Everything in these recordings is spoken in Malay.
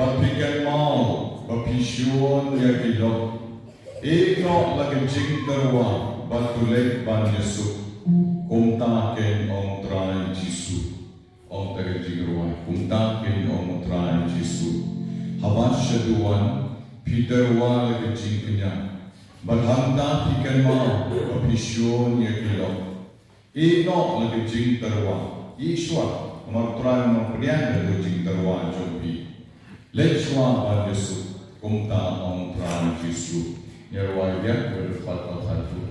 Bapikan mau, bapisuan ya gilok. Iko lagi jing terwa, batulek ban Yesus. Kumta ken om trai Yesus. Om teri jingruan, kumta ken om trai Yesus. Hawas seduan, Peterwa lagi jing kenya. Bathanta pikan mau, bapisuan ya gilok. Iko lagi jing terwa, Iswa, om trai mempunyai lagi jing terwa jombi. Lechwa ban Yesus, kumta om trai Yesus. Nyarwaya berfatwa satu.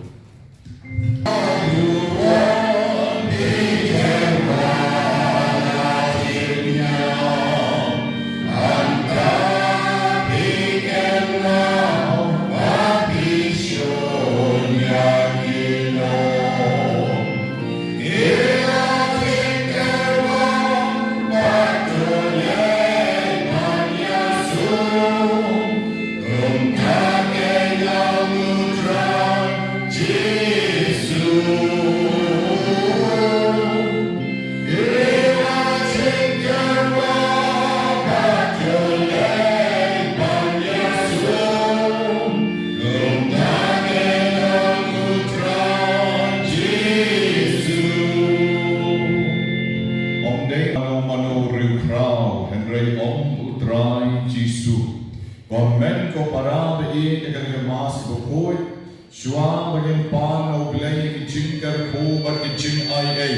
Komen ko parade in dengan mas Bakhuid, Shua bagian pan oblay kicing kerku bar kicing ai.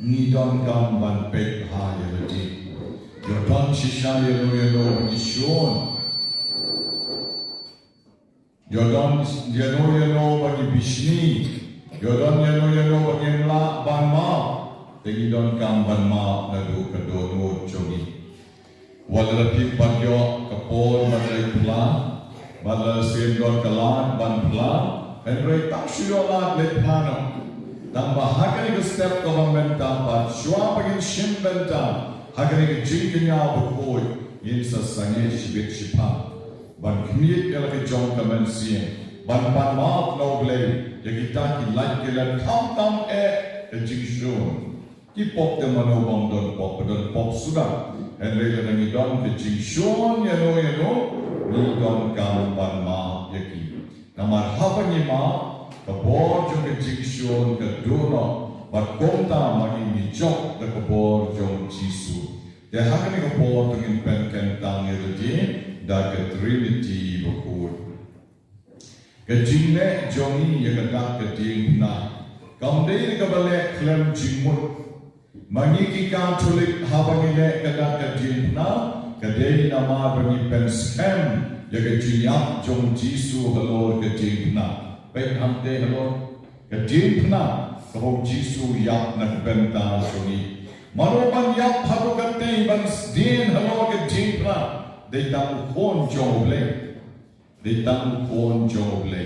Ni don gam ban pek ha yelati. Yodon shisha yelo bishon. Yodon yelo bagi bishni. Yodon yelo bagi la ban ma. Tegi don gam ban ma nadu kadono jogi. Walau bagyo kapol badai pelan, badai sendor kelan ban pelan, Henry tak syualat let plano. Tambah hakani ke step government tampat, syua bagin shim Bynta, hakani ke jingkanya Bakhuid, yin sasangye shibit shipa. Ban kemit yang ke jong kemensian, ban maaf no blay, yang kita kilat kilat tam ke jingshun. Ki pop de manobang don pop sudah. Henry lenangi don ke jingshun yano ni don ban ma yaki. Namar hapani ma kabor jong ke jingshun ke dono bat komta magi ni jok de kabor jong Jisu. De hakani kabor tengin pen kentang yelati da ke Trinity Bakhuid. Ke jingle jongi yakadak ke ding na. Kamdei ke balek klem jingmut. Mangiki Katolik habangile kada kadin na kadei nama bagi penskem jaga jiap jong Jisu halor kadin na baik hamde halor kadin na kau Jisu yap nak Bynta suni maroban yap haru kadei ban din halor kadin na dei tam kon joble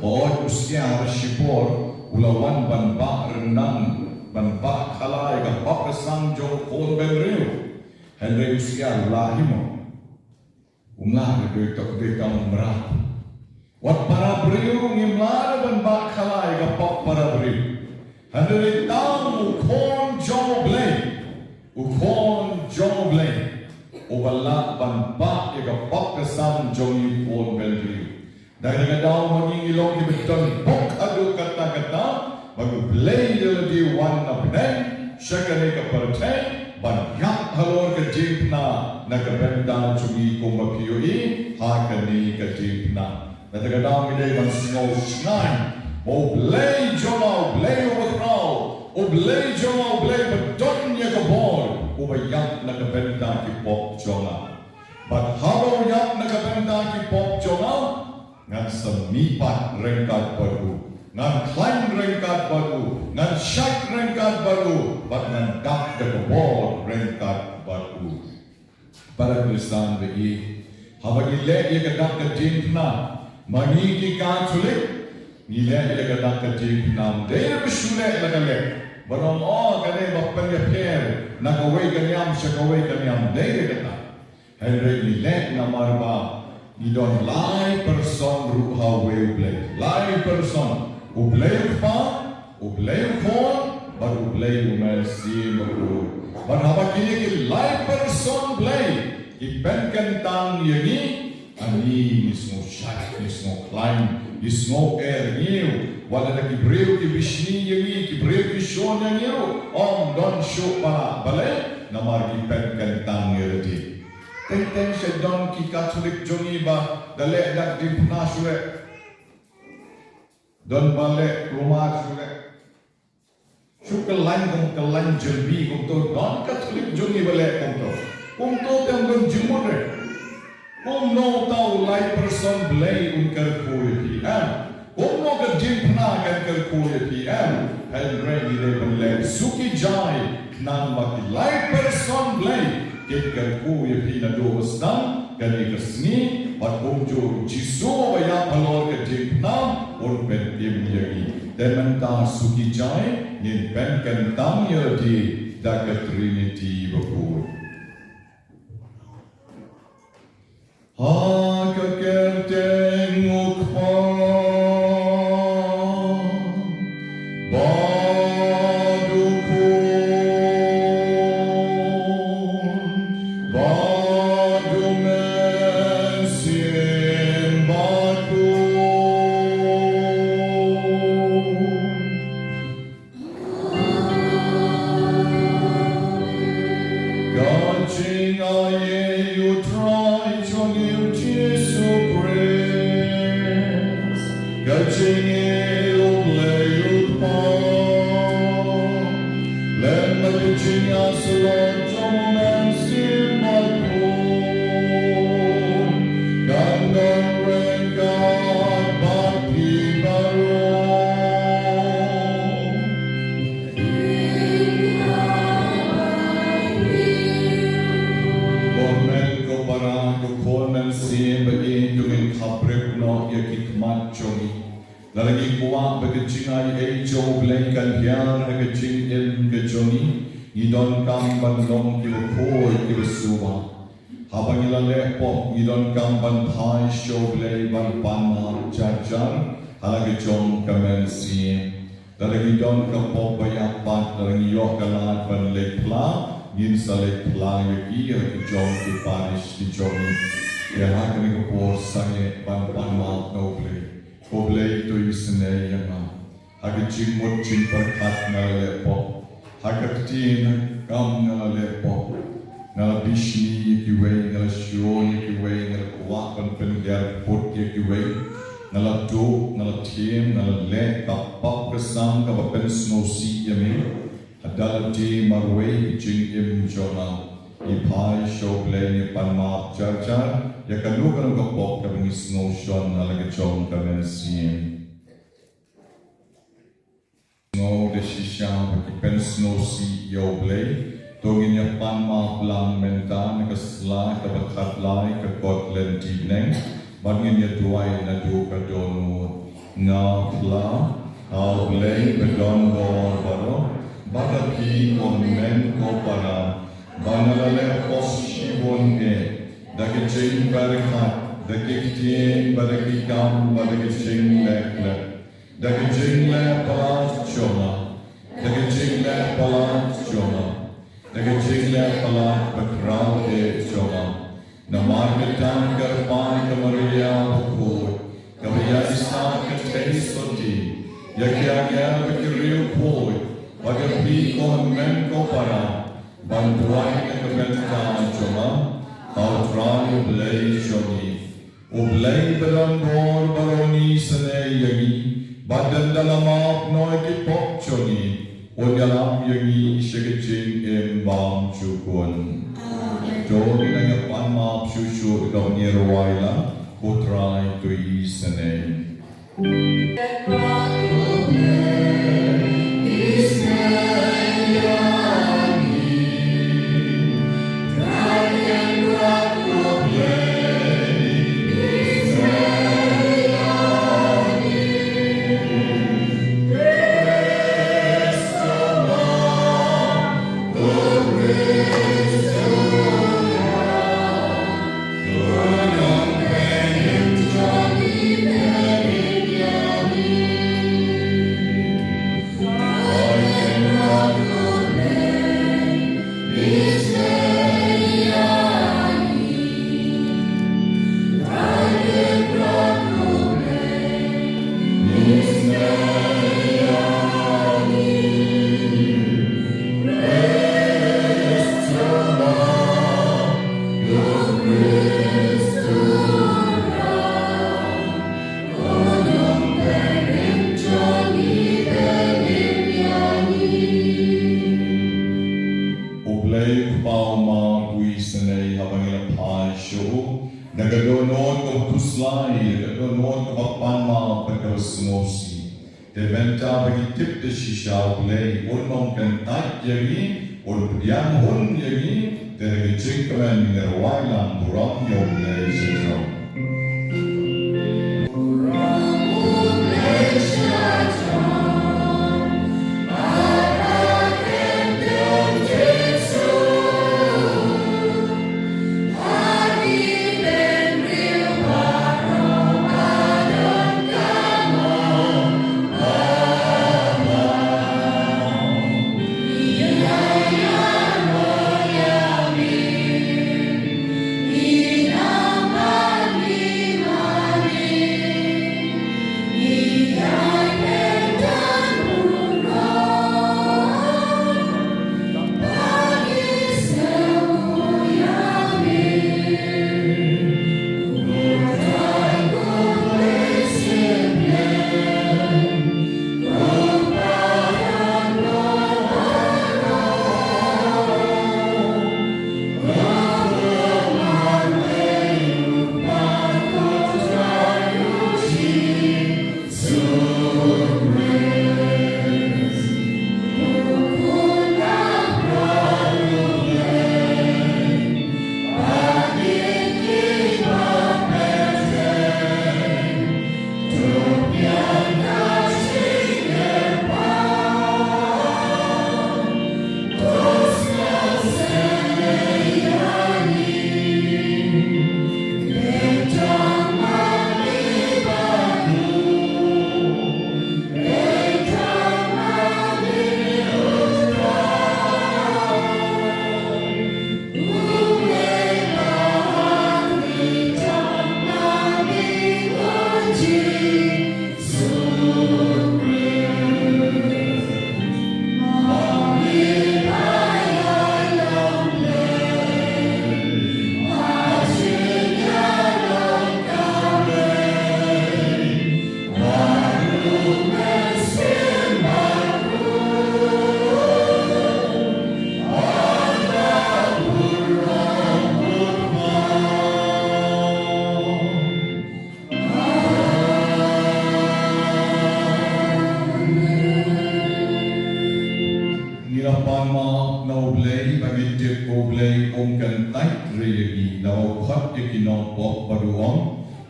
hoi usia shipor ulawan ban ba renang ban bak khalai ka bak sang jo kon ben riu Henry usia lahimo unga de tok de kam mra wat para briu ngimlar ban bak khalai ka bak para briu Henry tam kon jo ble uballa ban bak ka bak sang jo ni kon ben riu dari gadau manging ilong ni beton bok adu kata-kata bagu play di wan na penen syakane ka perten ban yak halor ke jipna na ka Bynta chungi ko mapioi hakani ka jipna na taga dam ide ban snow shine o play joma play overcrow o play joma play beton ya ka bol o bayak na ka Bynta ki pop joma but halo yak na ka Bynta ki pop joma ngan semipat rengkat baru ngan klaim rengkat baru, ngan syak rengkat baru, bat ngan dak de bol rengkat baru. para Kristan bagi habagile ye kadak kadin na mani ki ka chule nile ye kadak kadin na de bishule lagale barom o kane bappan ye pher nakawai kanyam shakawai kanyam de kata henry nile namarba ni don live person ruha way play live person who play phone but who play umel si baru but habagile ki live person play ipen kentang yani ani mismo shot mismo climb mismo air new wala na kibreu ki bishni yani kibreu ki shon yani om don show pa balay na mar ipen kentang yani ten se don ki Catholic jongi ba dale dak dipna sure don bale rumah sure syukalan kong jelbi kong to don Catholic jongi bale kong to tem don jumure kong no tau lai person blay unkar kuya PM kong no ka jimpna kan kar kuya PM hal regi de bale suki jai nang baki lai person blay kit kar kuya pina do wastam kani kasni bat kong jo jiso baya palor ka jimpna or pen tim yagi demanta suki jai nin pen kan tam yadi da Trinity Bakhuid Hakerteng ukpan badukun badumesin bakun Gajing aye you try chongil Jesu praise Gajing ulayut pa Len magajing asalot chomen simakun Gandang rekat baki barong Komen ko parang ko komen siya bagi yung kaprek no yakikmat chongi lalagi kuwa bagajing ay jo blay kalyan bagajing el gajoni idon kam bandong kibukoy kibusuwa habang ilalepo idon kam banthai show blay banpana charchar halagi jong kamen siya lalagi don kapok bayapat lalagi yok kalat banlepla Yin salek playa kia ki jom ki Parish ki jomi ya hakani ko por sange ban ma no play to isne yana hagi jimot jim perkat na lepo hagatin kam na lepo na bishni ki way na shion ki way na kwa pan pen put ki way na la do na la team na le kapap kasang ka pen snow si yami Adalati marway jing im jona ipai show play ni panma charchar ya kalukan ko pop ka bang snow shon alaga chong ka men siem snow de shisha ki pen snow si yo play tongin ya panma plang menta na kasla ka bakhat lai ka kot len tineng bangin ya duai na du ka donu nga pla au play bedon bor baro Bagapi komen ko para banalale posibon dake jing barakat dake tien baraki kam baraki jing lekle dake jing le palat choma dake jing le palat choma dake jing le palat bakrao choma namar ketan karpan kamaria Bakhuid kabaya isa katei soti yakya bakiriu Bakhuid Bagapi komen ko para bantuan na kabenta choma outran ublay choni ublay balambor baroni sane yagi badan dalamap noy ki pok choni udalam yagi shigajing imbam chukun Jodi na yapan map shushu ikaw ni Rawaila utray to isane Is Nagadonon ko puslay, nagadonon ko mapanma pagkawasmosi. Te Bynta bagitip de shisha ulay, unong kantat yagi, unang hun yagi, te nagitikaman nirwailang burang yawlay Shitom.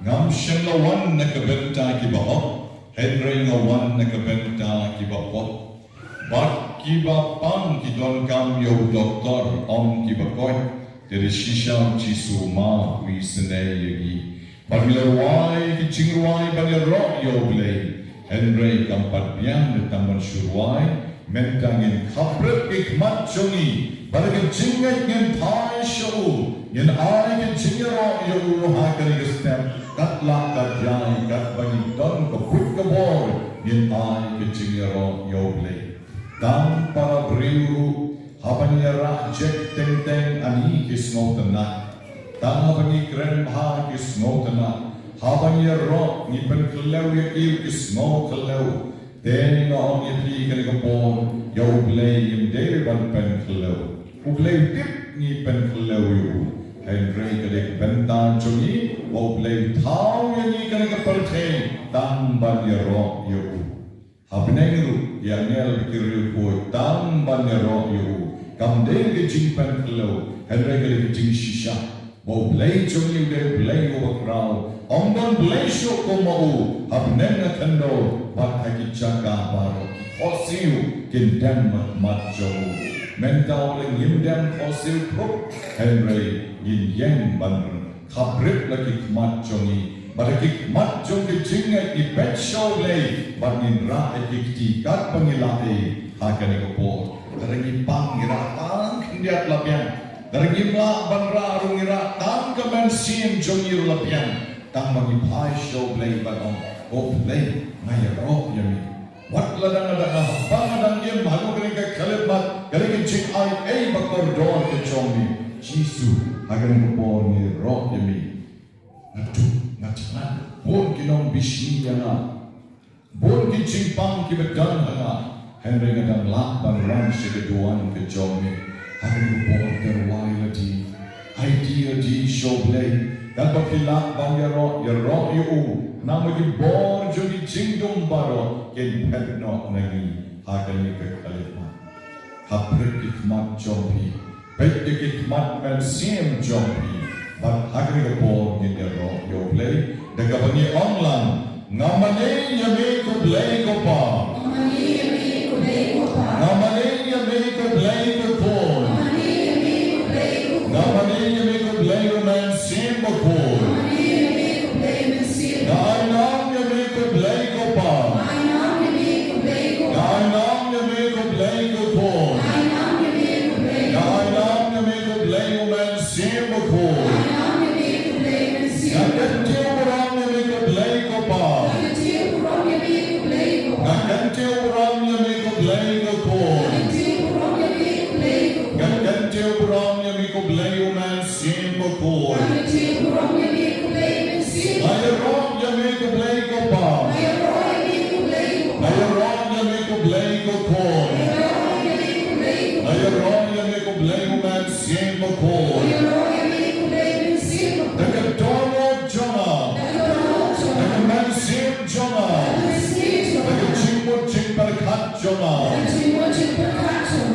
Ngam siyang lawan na kabenta Kiba Henry ngawan na kabenta Kiba Bat Kiba pang kidon kam yo doktor om Kiba koy Tere shisham chisuma wi senay yagi Paglarway kichingway bagyarok yo blay Henry kampat biang na taman surway Mentangin kapret kikmat chongi Baragin jingay ngin thai show Yen ay kichingero yo hakari step Katla kadyay kat bangidon kaput kabor Yen ay kichingero yo blay Dang para briu habaniyara jek teng teng ani kisnotana Dang habaniyikren baha kisnotana Habaniyaro ni penklaw yakil kisnoklaw Den nga ang yapi kanikapon Yo blay yung deriban penklaw Ublay tip ni penklaw yu Henry kadik Bynta chungi Ublay tau yangi kanikaparte Dang baniyaro yu Habnengru yangel bikiril ko tamban nero yu kamdeng ke jingpan kelo henry kali ke jing shisha bo blay chungi de blay over crowd ondan blay show ko mau habneng na kendo bat haki chaka baro osiu kindam mat jomu mentau le yimdam osiu pro henry yin yang ban khabrit lagi mat chungi Barikik mat jong ke jingat i pet show lay Bangin ra ekik kat pangilai Hakan ekopor Darangi pangira tang kindiat lapian Darangi mla banra arungira Tang kaman siem jong iru lapian Tang bangi pai show lay bagong O lay ngayarok yami Wat ladang adang ahbang adang yam Halu keringka kalimat Keringka jing ay bakor doon ke chongi Jisu hakan ekopor ni rok yami Aduh Ngatiman, bon kinong bisi yana, bon kichimpang kibedan hana, Henry ngadang lakban ram sekeduan kejomi, hakan kupor terwai lagi, idea di show play, Kan pakila bang yaro yu na magibor jogi jingdum baro ken petno nagi hakali ke kalima. Haprik mat jompi, pet mat men sim jompi, but hakali ke bor ken yaro yo play. Dagabani online ngamane yame ko play ko pa. Ngamane yame ko play ko por. Ngamane yame ko play ko man sim ko por. Nainam yame ko play ko pa. Nainam yame ko play ko por. Nainam yame ko play ko man sim ko por. Nakantiu ram yame ko play ko pa. Nakantiu ram yame ko play ko por. Nakantiu ram yame ko play ko man sim ko por. Ayarom yame ko play ko pa. Ayarom yame ko play ko por. Ayarom yame ko play ko man sim ko por. Nakatomo jona. Nakaman sim jona. Nakachimbo chimbar khat jona.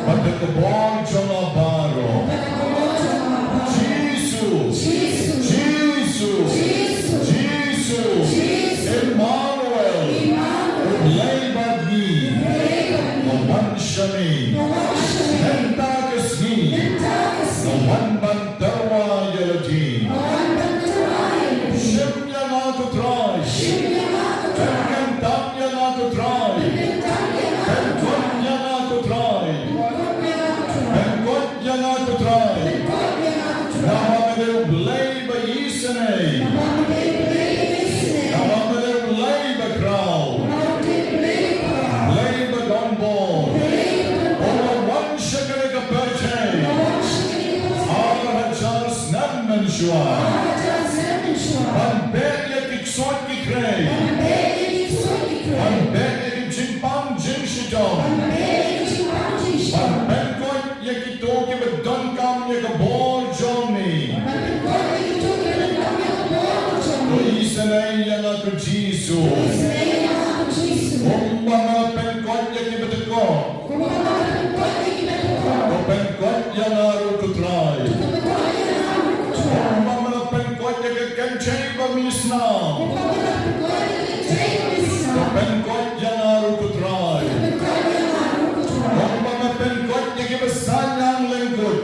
Nakabon jona baro. Jesus. Emmanuel. Leibadni. Namanshani. Hentakasni. Namanbantarwa yalati. Shimyanatu try. Penkantamyanatu try. Penkwatyanatu try. Penkwatyanatu try. Namamadu Leiba Yisane. Namamadu Leiba Crow. Leiba Gunball. Over one shakarika perche. Arahajar Snamman Shua. Anbeya Kiksot Kikrei. Anbeya Kichimpam Jinshitom. Anbenkot Yakitoki Bedunkam Yakabor Johnny. Isanay Yanako Jisu. Umbama Benkot Yakibetako. Benkot Yanaru Kutrai. Umbama Benkot Yakakanchayba Misna. Benkot Yanaru Kutrai. Umbama Benkot Yakibasanyang Lengkut.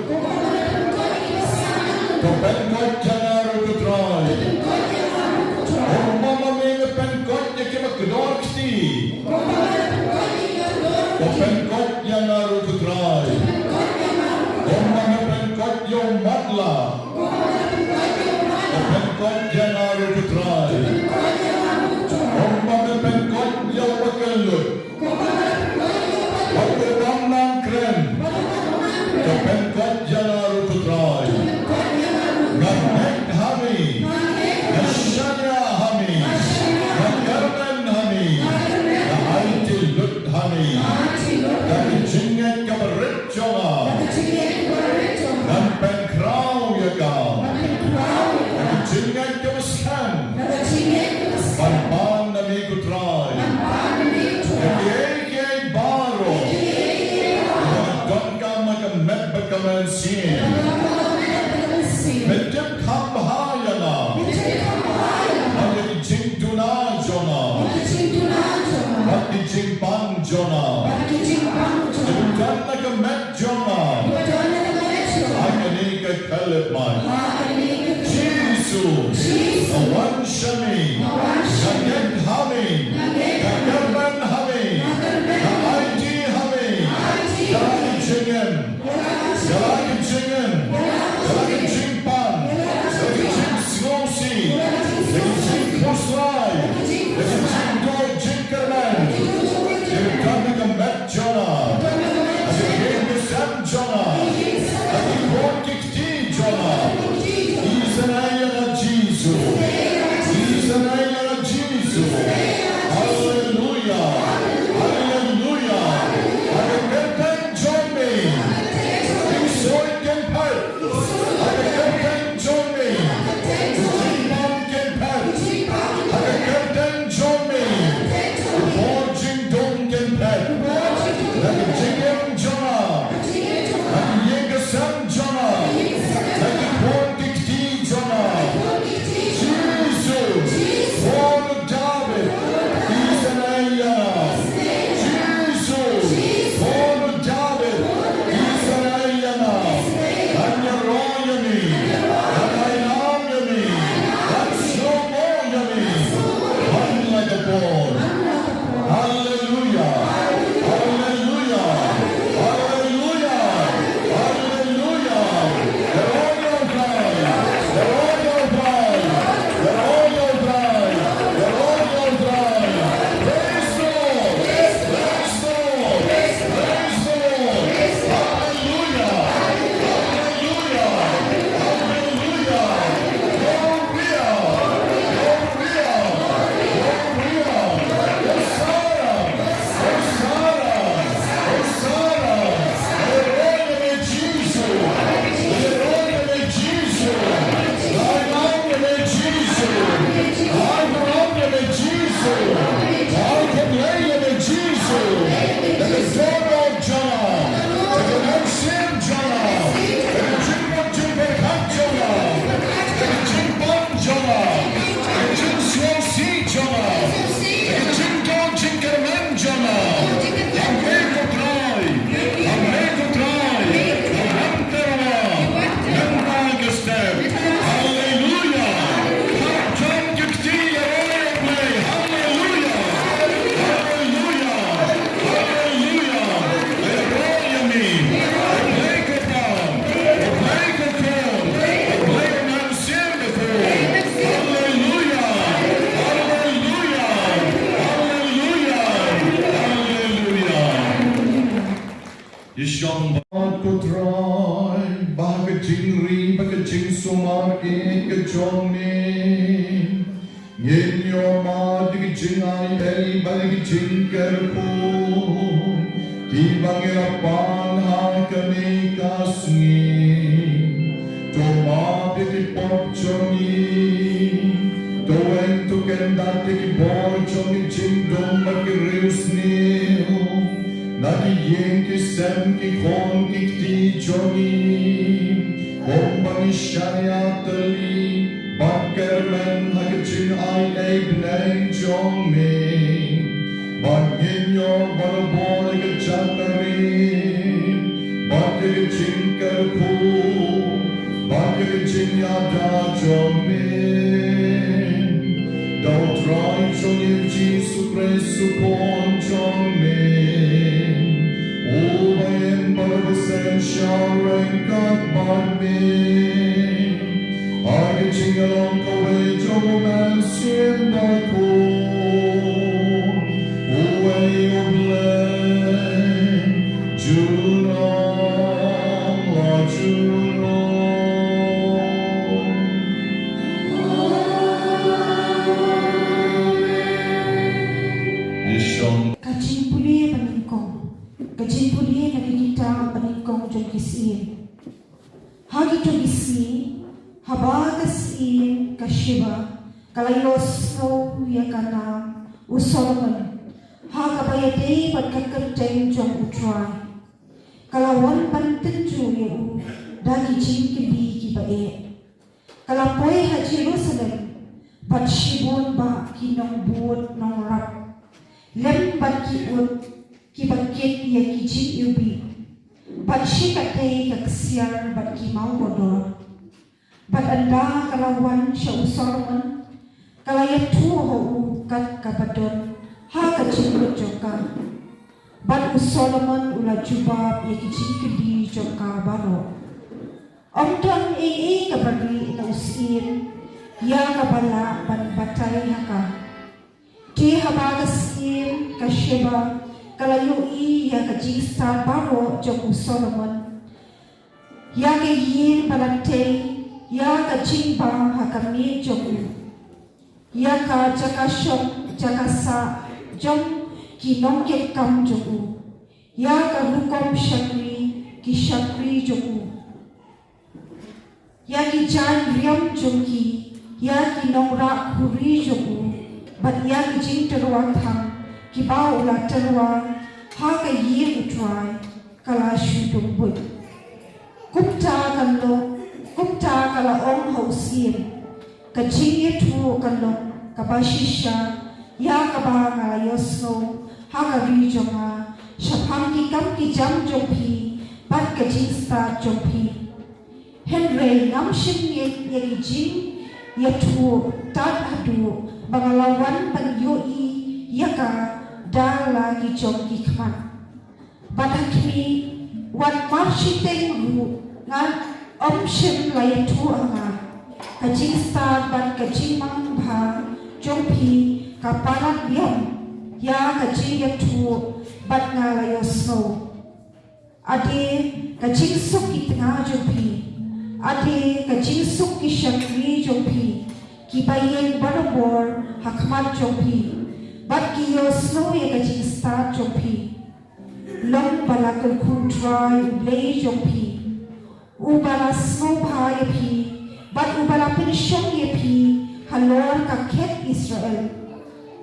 Benkot Yanaru Kutrai. Umbama Mega Benkot Yakibakdorkti. Benkot Yanaru Kutrai. Umbama Benkot Yom Matla. Benkot Yanaru Kutrai. Umbama Benkot Yom Wakalut. Wakadamnan Kren. Benkot Yanaru Kutrai. Nganek Hami. Nashanya Hami. Nakarman Hami. Naiti Lut Hami. Nakijingan Kabarit Jonga. Nampen Krau Yakam. Nakijingan Kabaskan. Panpan Nami Kutrai. Nakiyay Baro. Nakadonka Makamet Bakaman Sien. Medip Kambahayana. Nakijing Duna Jona. Nakijing Pan Jona. Nakijing Nakamet Jona. Akanika Kalipman. Jesus. Awan Shami. Naget Hami. Nakarman Hami. Naiti Hami. Nakijingen. Nakijingen. Nakijing Pan. Nakijing Snowsi. Nakijing Kusrai. Nakijing Dor Jinkerman. Nakijing Met Jona. Nakijing Sam Jona. Nakijing Kikti Jona. Isanaya Jesus. Isanaya Jesus. chong ni ngin yo ma dig jing ai ei ba dig jing ker ko Kiba pan ha kami kasni to ma big pop chongi to en to ken da tik bor chongi jing dom ma ki riusni na ki yen ki sem ki khon ki ti chongi om bani shaya tali bakker men ha ki jing ai ei bnei chong me Bagginyo balabole chatari, bagge chinker ku, bagge chinya da jomin. Dau try chonim chi supre supon chomin. O bayen balabasen sharen kat barmin. Bagge chingalong kawe joman sim baku. Shiba, kalayos no yakana, usolomon, hakabayade but kakateng jong utrai. Kalawan pantin juye dagi jinkibi kibae. Kalapoy ha Jerusalem, but shibon ba kinong buot nong rap. Lem bat kiut kibakit ya kijin yubi. But shikate kaksiar but kimau bodor. But anda kalawan siya usorman, kalaya tuho kat kabadon, ha kacimut joka. But usolomon ula jubab ya kicikidi joka baro. Omdon kabari ina usin, ya kabala ban batay haka. Di habagas kashiba, kalayo ya kajista baro jok usolomon. Ya kayin balantay, ya ka jingba hakami jogu ya ka jakashok jakasa jong kinong ke kam jogu ya ka rukom shakri ki shakri jogu ya ki jan riam jogi ya kinong ra khuri jogu bat ya ki jing terwa thang ki ba ula terwa ha ka yi utrai kala shudung bud kupta kanlo Kupta kala ong hausim, kajing itu kalo kabashisha, ya kaba ngalayosno, hagari jonga, shapangki kamki jam jompi, bat kajing sta jompi. Henry ngamshin yagi jing, yatu tad hadu, bangalawan pan yoi, yaka dala ki jomki kman. Bat hakimi, wat marshiteng ru, ngan Shim lay tu anga, kajing star ban kajing mang bha, jompi kapalat yam, ya kajing yatu bat nga layo snow. Ade kajing suk ki tengah jompi, ade kajing suk ki shakri jompi, kibayen barabor hakmat jompi, bat ki yo snow ya kajing star jompi. Long balakal kuntrai ublay jompi. Ubala snow bha yepi, but ubala pinshong yepi, halor kaket Israel.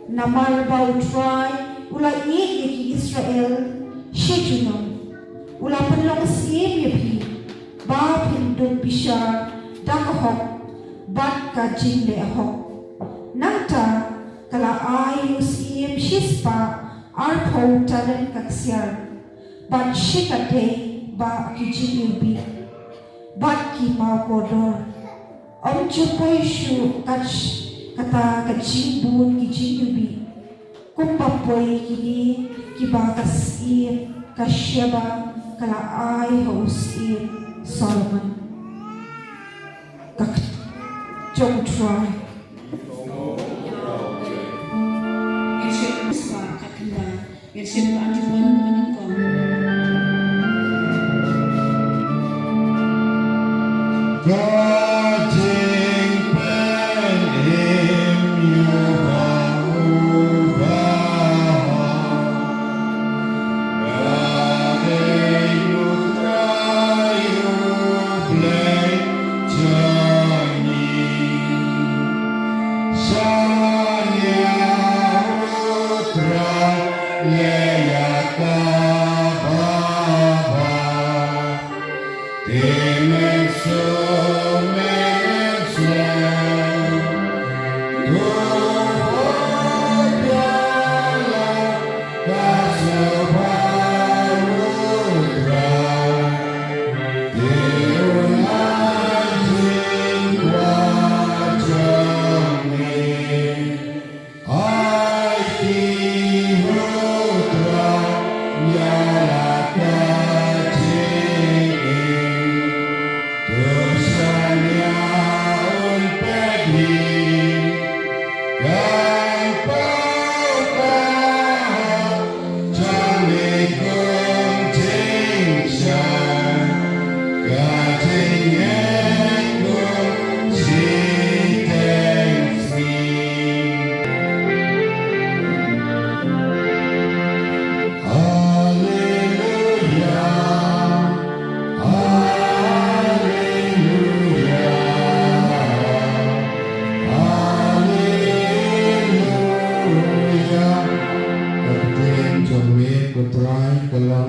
Namar ba utrai, ula yeki Israel, shejunom. Ula penlong siem yepi, ba pindung bishar, dakahok, bat kajing leahok. Nangta, kala ayu siem shispa, arpo talan kaksiar, bat shikate ba kijing yubi. Bat ki mau kodor, chupoy shu kata kajing bun kijing yubi. Kumpapoy kini kibakas kasyaba kala ay haus Solomon. Kak jong try. Yersip swa kakanda, yersip anjuman menungkong. Kajing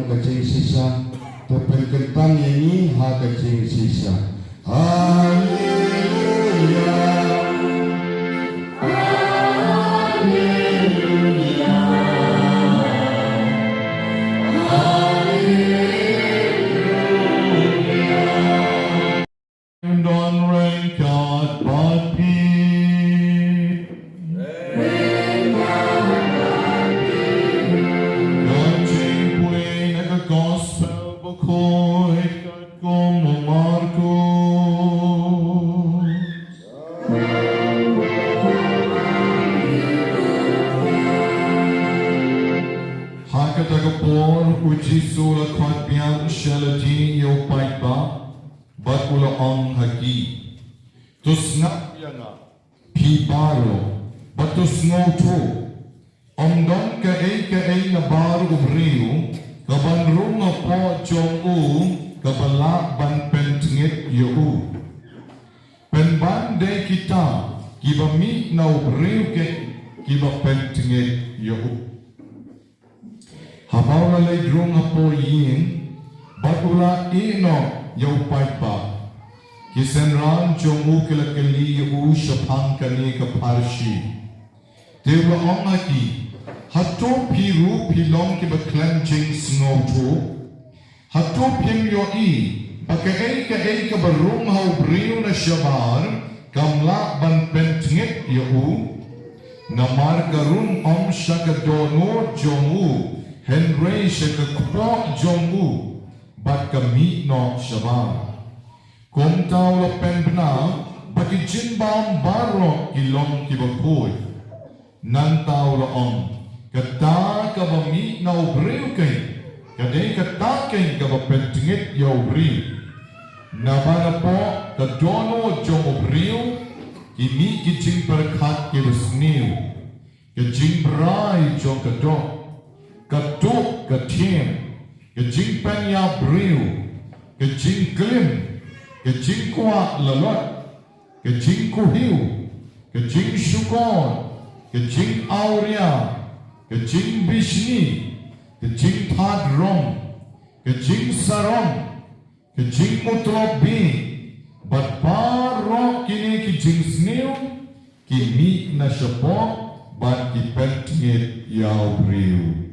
kajing sisa terpengkentang ini ha kajing sisa. Haleluya. And on rain God but peace. Kanjing puli nag-gospel Bakhuid kat como Marcos. Hakatagapor uji sula kwat biang shalati yo paipa. Bat ula ang hagi. Tus ngap yanga. Pibaro. Batus ngoto. Omdon ka ay na baro ubriyo. Kabanrong nga po jong u. Kabala ban pentingit yo. Penban day kita. Kiba mi na ubriyo ke. Kiba pentingit yo. Habaw na lay drong nga po yin. Bat ula ino. Yo paipa kisenran jomu kilakali u shapang kani ka Parish dewa ongaki hato piru pilong ki ba cleansing snoto hato pim yo i baka ka barung hau brio na shabar kamla ban pentngit yo namar garun om shakadono jomu henry shakakpo jomu bat kami no shabam kung tao la penbna baki jinbam baro kilong kibakhoy nan tao la om kata kabami na ubriw kay kaday kata kay kabapentingit ya ubriw nabana po kadono jong ubriw kimi kijing perkat kibasniw kijing bray jong kadok katuk katiem kejing penya briu, kejing glim, kejing kuat lalot, kejing kuhiu, kejing syukon, kejing auria, kejing bishni, kejing thadrong, kejing sarong, kejing mutrobi, bat paro kini kejing sniu, kimi na syapok, bat kipentingit yau briu.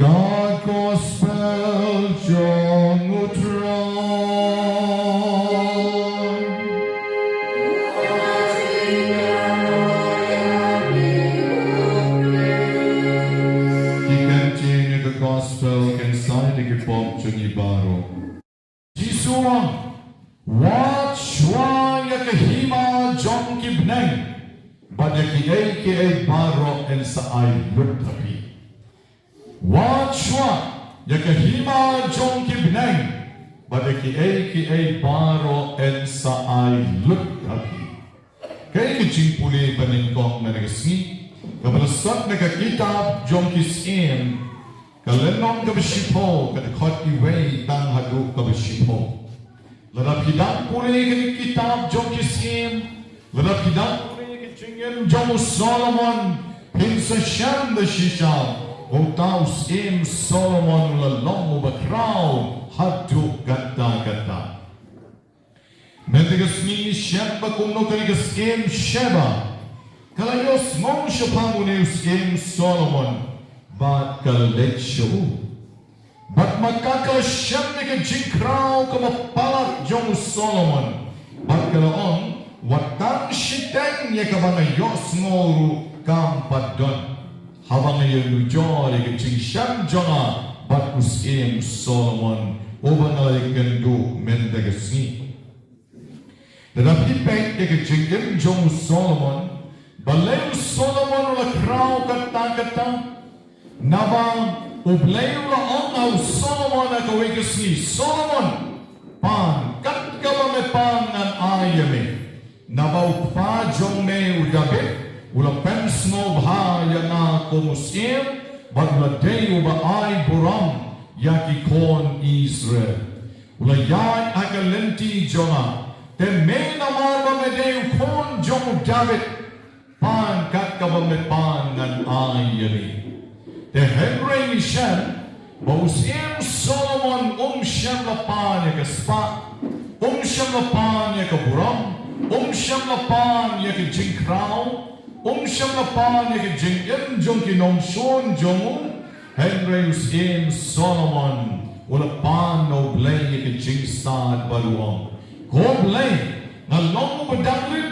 God gospel jong utron Kikantin the gospel can sign the kipop jong ibaro Jisuang wat shwa yakahima jong kibneng badaki ay baro en sa ay lutapi Wachwa yakahima jong kibneng badaki ay baro en sa ay lutaki kay kijing puli paningkong na nagasni kabalasot na kakitab jong kisim kalenong kabashipo kadakot iway tang hadu kabashipo lalapidang puli kitab jong kisim lalapidang puli kijingin jong Solomon pinsa siyam da shisham O taus im Solomon lalong bakraw hadu gata. Mentigas ni Sheba kumno kaligas im Sheba. Kalayos mong siyapanguneus im Solomon bat kaletsyo. Bat magkakasyam ni kajinkraw kamapalat jong Solomon. Bat kalaon watang shiteng ya kabangayos ngoru kampadon. Habang ngayon lujo ay kaching siyang jonga bat usim Solomon uban alay gandu mendagasni. Dadapipay ay kaching jong Solomon balay Solomon ula kraw kata nabang ublay ula ang Solomon na kawigasni Solomon pan kat kabamepan ng ayame nabaw pa jong may udabit Ula pensno bahaya na kumusim, bagladeyo ba ay buram, yaki kon Israel. Ula yay agalenti jonga, teme na marba medeyo kon jong David, pan kat kabamepan ng ayani. The Henry Mishan, Bausim Solomon, Shem Lapan, Yakaspa, Shem Lapan, Yakaburam, Shem Lapan, Yakajing Crown, Shem Lapan, Yakajing Junki Nom Shon Jomu, Henry Usim Solomon, Ulapan no blame Yakajing Stad Baluam. Go blame, Nalong Badanglit,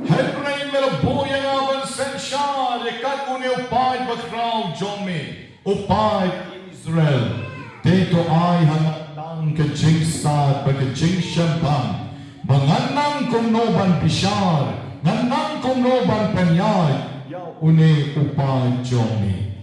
Henry Melaboya Avan Senshad, Yakakuni Upay Bakraw Jomi, Upay Israel, Teto ay hangatang kajing stad bagajing syampang, manganang kumnoban pisyar, nganang kumnoban panyay, une upay jomi.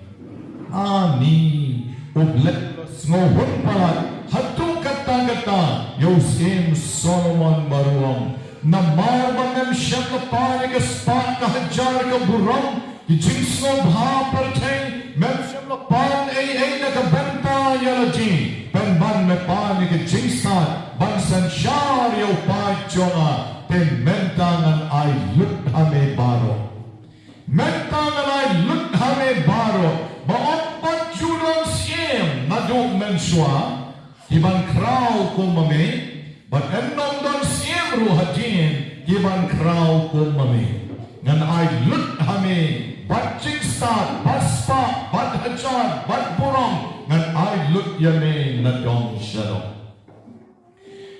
Ani, ublelos ngohon palat, hatung kata-kata, Yosim Solomon baruang, namarbangam siyang kapay kaspat kahajar kaburang, kijing snob hapartay, Memsham lapan ay nakabenta yalaji, penban mepan kijing stad, bansan syar yaw pay jonga, ten mentangan ay luthame baro. Mentangan ay luthame baro, maopat judang siem nadung mensua, iban kraw kumame, but ennom don siem ruhatin, iban kraw kumame, ngan ay luthame, bat jingstad, baspa, bat hajar, bat burong, ngan ay lut yame na dong shalom.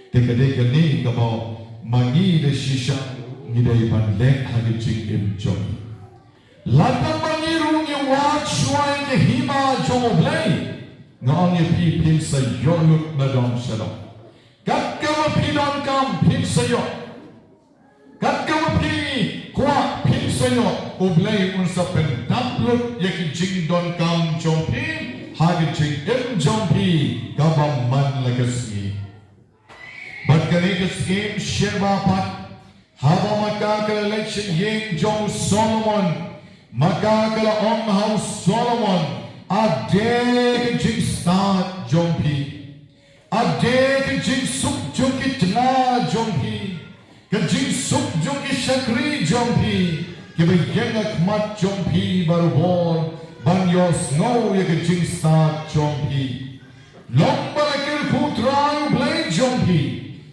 Teka-teka ni kabaw, mangi de shisha, ngiday panlek hagijing imjong. Latang mangirong yung wat shuay ke hima jong oblay, ngaong ipipin sa yolut na dong shalom. Kat kamapilan kam pin sa yo, kat kamapi kwa pin sa yo, oblay unsa pentaplut yakijing don kam jompi, hagijing im jompi, gabaman lagasgi. But kanigasgi sheba pat, haba makakalalechin ying jong Solomon, makakala on house Solomon, adekijing start jompi, adekijing suk jungki tna jompi, kajing suk jungki shakri jompi, kibigyan akmat jompi barubor, banyos no yakajing start jompi, long balakil putra blade jompi,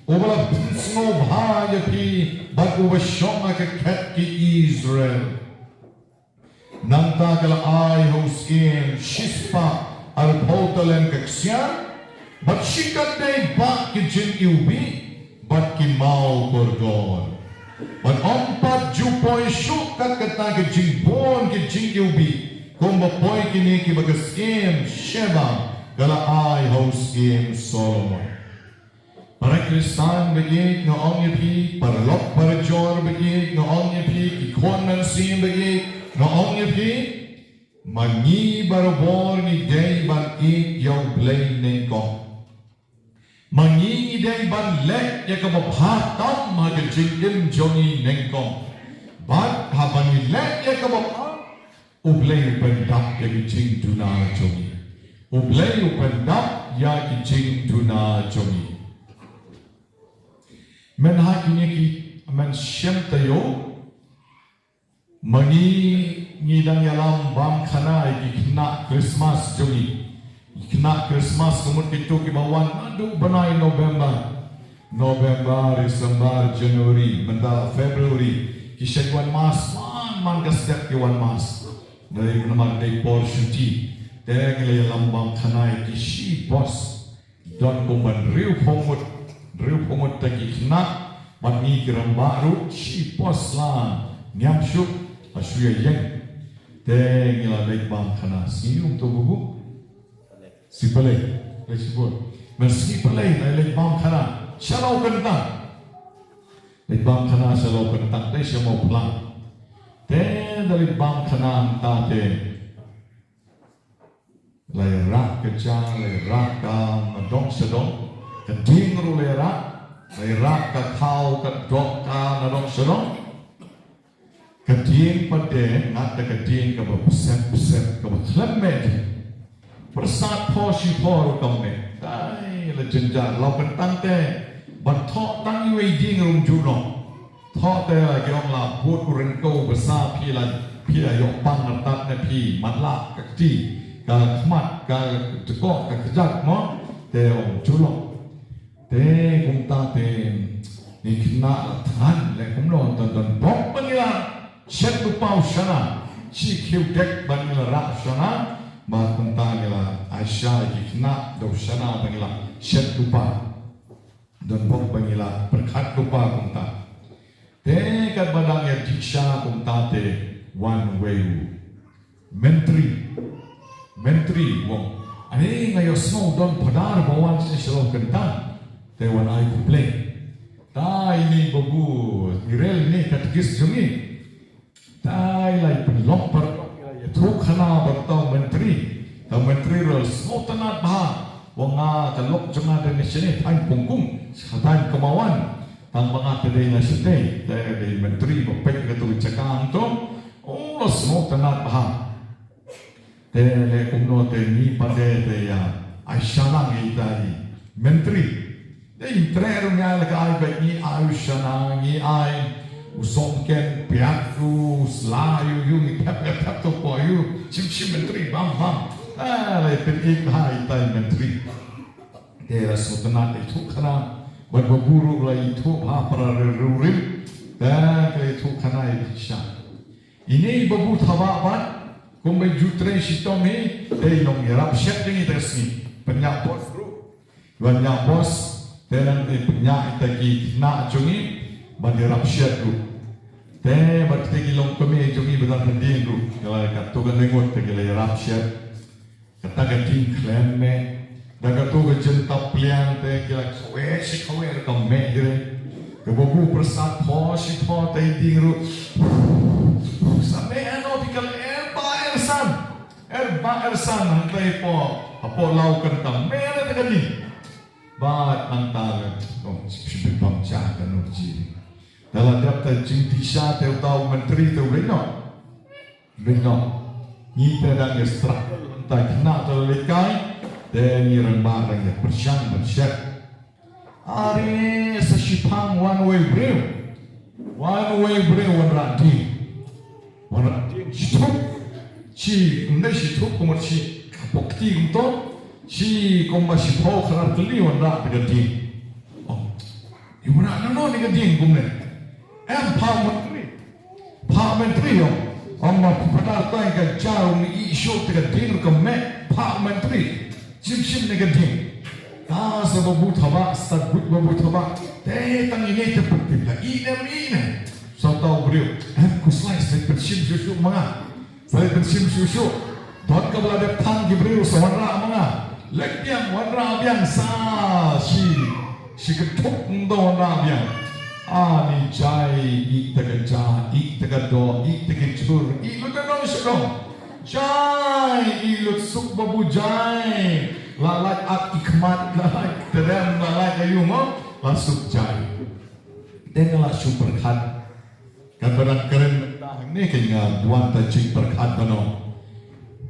ubala pinsno bhayapi, bagubasyong akakat ki Israel. Nanta kala ay hoskin shispa al potalen kaksyan, but shikat day bak ki jin iubi, but ki mau korgon. But ompat jupoy shukat kata ki jin bon ki jin iubi, kung bapoy kini ki bagaskim sheba kala ay hoskin Solomon. Para Kristan begit nga ong yapi, para lok para jor begit nga ong yapi, ki kon nansim begit nga ong yapi, mangi barobor ni day ban ik yaw blay nengkong. Mangi ni day ban lek ya kababhatam magajingim jongi nengkong. Bat haban ni lek ya kababhat, ublay upendap ya kijing tuna jongi. Ublay upendap ya kijing tuna jongi. Men hakini ki men shem tayo mani ngidang yalam bam khana ki kna Christmas jogi kna Christmas kumut kitu ki bawan adu banai November December January benda February ki shekwan mas man ka step ki wan mas dari namar dei portion ti deng le yalam bam khana ki shi boss don kumban riu pomut tagi kena mani geram baru si pos lah nyam syuk asuya yang teng ila lek bang kana sium to bubu si pelai lesibol meski pelai lek bang kana shalau kentang lek bang kana shalau kentang dai semua pelang teng dari bang kana tate lai rak keja lai rak kam dong sedong keding rulera, lerak kakau kedok ka nadong sedong, keding pada ngata keding ke besep ke betlemet, persat posi por kami, ay lejenjar lau kentang te, batok tang yui ding rum junong, thok te lagi om la buat kurengkau besar pila yok pang natat ne pi matla kakti, ka khmat ka tekok ka kejat mo te om julok te kum ta te ni kna than le kum lo ton bok banila shet tu pau shana chi khiu dek banila ra shana ma kum ta nila aisha ki kna do shana banila shet tu pa don bok banila perkhat tu pa kum ta te kat badang ya diksha kum ta te one way mentri wong ani ngayo snow don padar bawan si shalom kentan te wan ai ku play ta ini babu irel ni kategis jungi ta lai penlok par ya truk khana bertau mentri rol snow tanat bah wonga kalok junga de sini tan punggung satan kemauan tang mga tede na site te mentri bapek ka tu cakang to oh snow tanat bah le kumno te ni pade te ya aishana ngi dai mentri de intrero nga la kai ba ni aishana ni ai usom ken piatu slayu yu ni tap to po yu chim mentri bam le pen ik hai tai mentri de la sotana te thukana ba guru la i thu ha para rurim da ke thukana i sha ini babu thawa ba kung may jutre Shitom ni, day nung hirap siya tingin itas ni, penyak bos bro. Banyak bos, tenan penyak itagi na jungi, bandirap siya bro. Te bat tegi long kami jungi benar pending bro. Kalau katugan lengot tegi hirap siya, kata ganting klemme, dah katugan jentap pliang te kila kawe si kawe rekam mehre, kebabu persat po si po te ding bro. Sampai ano pikal Ersan hantai po apo lau kentang mere te kani bat antara sibit pamcha kan urji dalam dapta jing tisha te utau menteri te reno ni te dang estrak ta kna to lekai te ni rembar dang persyang bersyat are sashipang one way brew one rati Shitom si hindi si tuh kumar si kapokti untuk si kumar si pau kelar keliwan rak degading. Oh, ibu nak nano degading kumne. Pak menteri yo. Amma padar tay ka jauh ni isu degading kemek pak menteri. Sim degading. Sebab thaba start babu thaba. Tang ini tepat lah. Ine. So tahu beliau. Kuslai saya bersim susu manga. Saya bersim susu. Tuan kepala depan Gibril sewarna mga. Lekpiang warna biang sa si ketuk ndo warna biang. Ni jai ik tegaja ik tegado ik tegicur ik lutanong sedong. Jai ilut suk babu jai. Lalai ak ikmat lalai terem lalai kayu mo lasuk jai. Dengarlah super khat. Kabaran keren ni kaya buan tajik berkat bano.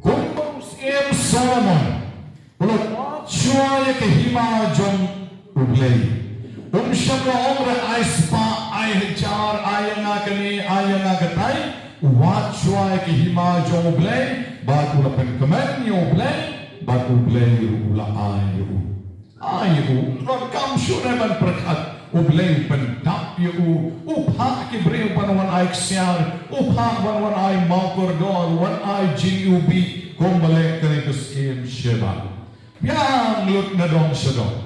Kumpul siem Solomon. Ulat cuaya ke hima jom ublei. Syamla omre ai spa ai hijar ai ngakani ai ngakatai. Uat cuaya ke hima jom ublei. Batu lapen kemen ni ublei. Batu ublei ula ayu. Ayu. Rakam syureman berkat. Ublei pendap yu upha ke breu panwan ai ksiar upha panwan ai maukor dor wan ai jing ubi kombale kare kuskim sheba yang lut na dong sedong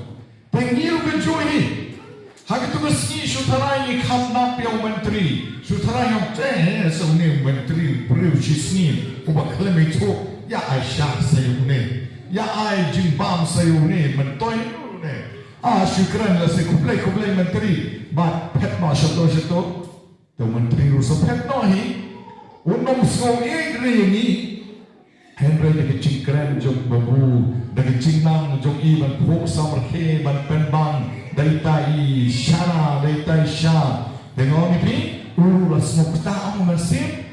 pengiu ke joini hak tu meski sutarai ni khamna piau menteri sutarai yang teh suni menteri breu chisni ubak klemi tu ya aisyah sayune ya ai jing bam sayune mentoi ne syukran lah saya kublai menteri bat pet no syato tu menteri rusuh pet no hi unum skong egri ni Henry dagi cingkren jong babu dagi cingnang jong iban phok samarkhe ban penbang daitai shana daitai sha dengon ipi uru rasmo kta ang nasib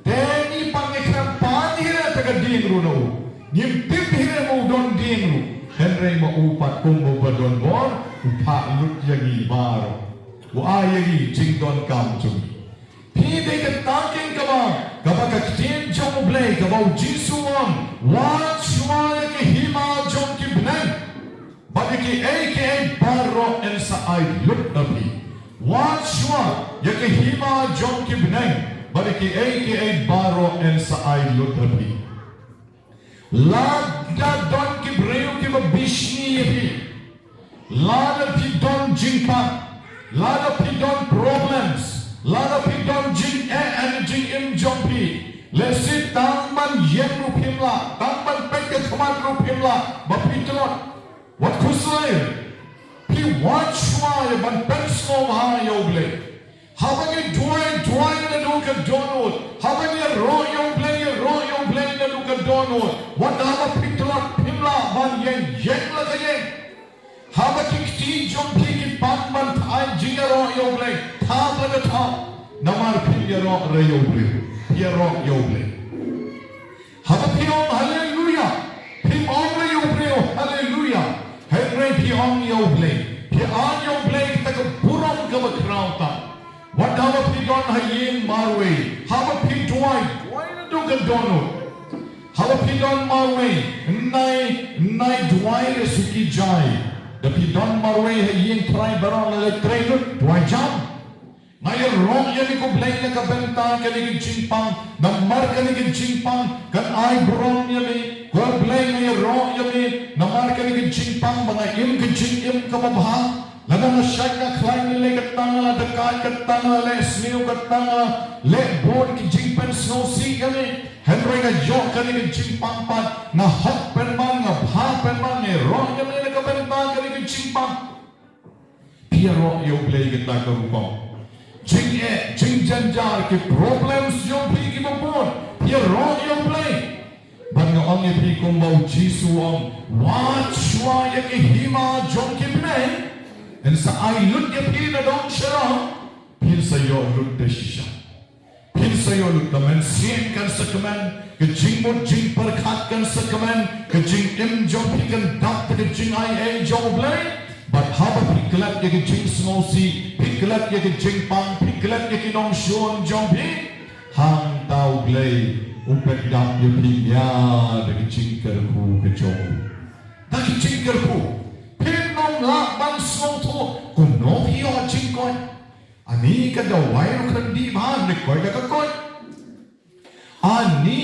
deni pangekram panira tagading runo ngimtip hire mo don ding Henry maupat kumbo badon bor upa lut yagi baro wa yagi jingdon kamjung pide ke taking kaba kaba ka tin jong blay kaba jisuan Wat shwa yake hima jom ki bneng. But yake baro en sa ay lut nabi. Wat shwa yake hima jom ki bneng. But yake baro en sa ay lut nabi. Lada don ki breu ki babishni yapi. Lada pi don jinka. Lada pi don problems. Lada pi don jing and jing im jompi. Lesit tangman yen rupimla, tangman peket kaman rupimla, bapitolot. What kuslay? Pi watchwa ban penslo ha yoble. Habang duay na luka donut. Habang ro yoble na luka donut. What haba pitolot pimla ban yen la kayen. Habang kikti jompi ki pangman ay jingaro yoble. Tapa na tap. Namar pinyaro re yoble. Rock yoble. Have a pion, hallelujah. Pim on the yoble, hallelujah. Henry pion yoble. Pion yoble, take a buram of a crowd. What have a pion hayin marway? Have a pin twine, why not do a donut? Have a pion marway, nine dwight a suki jai. The pion marway hayin try baron electrator, dwight jump. Ngayon rong yan ko blay na kabenta kanigin chingpang, namar kanigin chingpang, kan ay brong yan ko blay ngayon rong yan, namar kanigin chingpang, mga im kaching kababha, lada na siya na klay nila katanga, lada kay katanga, le sniw katanga, le board ki chingpan snow sea kami, Henry nga yok kanigin chingpang pan, na hot pen man, nga bha pen man, rong yan na kabenta kanigin chingpang, piero yung blay kita karupang. Jing janjar ke problems yung pi ki mabon ye wrong yung play ban nga ang pi ko mau jisu ang wat shwa ye ke hima jong ki bne en sa ay lut ye pi na dong shara pil sa yo lut de shisha pil sa yo lut kamen sien kan sa kamen ke jing mo jing par khat kan sa kamen ke jing im jong pi kan dap ke jing ay jong play. But how about picklet yaki jing snowy, picklet yaki jing pang, picklet yaki nong shon jompi, hang tau glay, upendap yaki ya, yaki jing kerku kejong, yaki jing kerku, pin nong lak bang snow to, kuno hiyo jing koi, ani kada wairo kandi bahan nekoi kaka koi, ani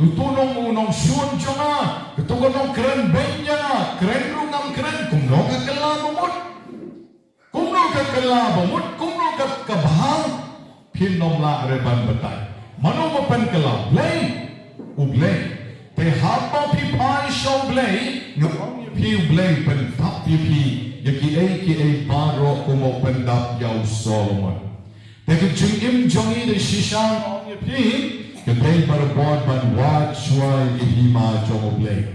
utunong unong shon jonga. Ketua nong keren benya, keren rungam keren, kumno ka kelabamut, kumno ka kabhang, pin nong la reban batay. Mano mapan kelab, blay, ublay. Te hapa pi Parish blay, ngong pi ublay pen tap pi, yaki baro kumo pen tap yaw Solomon. Te kejungim jongi de shishan ong pi. Kaya para buat ban watchway ihima jomoblay.